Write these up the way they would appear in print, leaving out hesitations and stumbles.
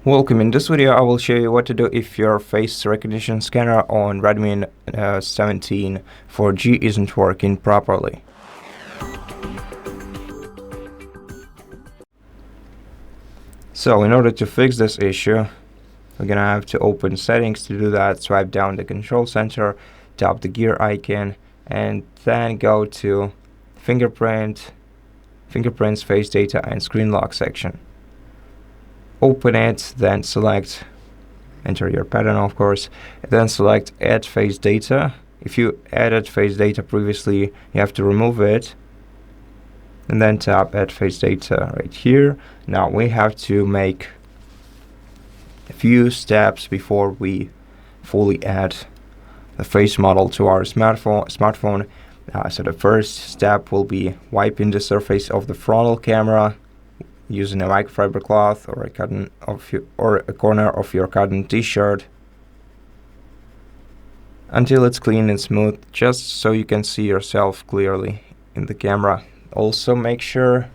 Welcome. In this video I will show you what to do if your face recognition scanner on Redmi 17 4G isn't working properly. So in order to fix this issue, we're gonna have to open settings. To do that, swipe down the control center, tap the gear icon, and then go to fingerprints, face data, and screen lock section. Open it, then select, enter your pattern of course, then select add face data. If you added face data previously, you have to remove it, and then tap add face data right here. Now we have to make a few steps before we fully add the face model to our smartphone. So the first step will be wiping the surface of the frontal camera using a microfiber cloth or a corner of your cotton t-shirt until it's clean and smooth, just so you can see yourself clearly in the camera. Also make sure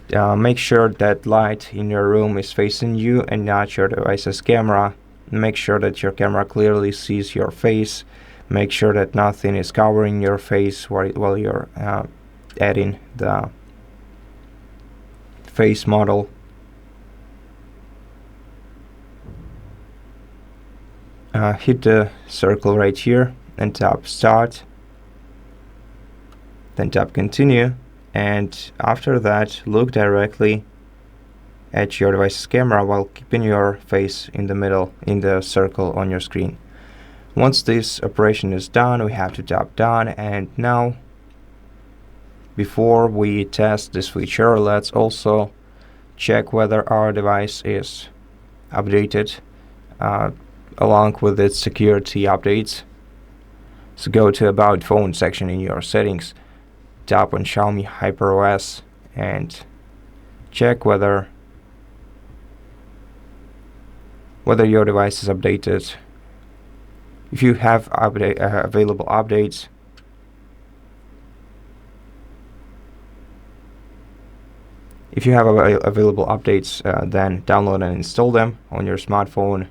that light in your room is facing you and not your device's camera. Make sure that your camera clearly sees your face. Make sure that nothing is covering your face while you're adding the face model. Hit the circle right here and tap start, then tap continue, and after that look directly at your device's camera while keeping your face in the middle in the circle on your screen. Once this operation is done, we have to tap done. And now, before we test this feature, let's also check whether our device is updated along with its security updates. So go to About Phone section in your settings, tap on Xiaomi HyperOS, and check whether your device is updated. If you have available updates, then download and install them on your smartphone.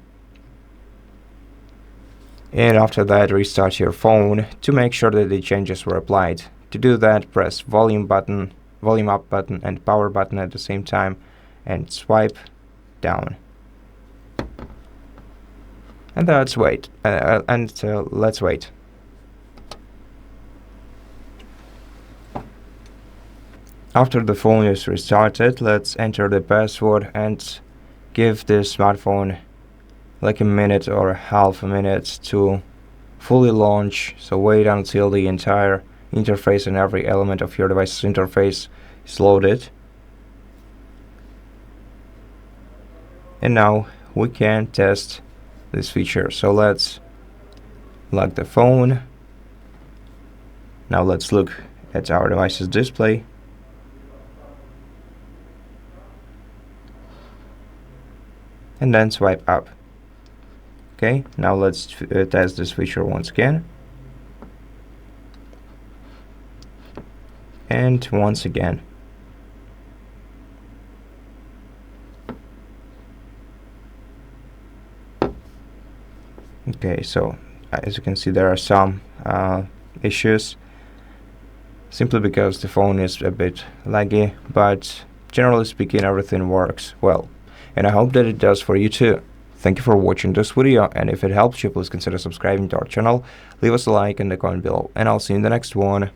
And after that, restart your phone to make sure that the changes were applied. To do that, press volume up button and power button at the same time and swipe down. And let's wait. Let's wait. After the phone is restarted, let's enter the password and give the smartphone like a minute or half a minute to fully launch. So wait until the entire interface and every element of your device's interface is loaded. And now we can test this feature. So let's lock the phone. Now let's look at our device's display. And then swipe up. Okay, now let's test this feature once again. And once again. Okay, so as you can see, there are some issues simply because the phone is a bit laggy, but generally speaking everything works well, and I hope that it does for you too. Thank you for watching this video, and if it helps you, please consider subscribing to our channel, leave us a like and a comment below, and I'll see you in the next one.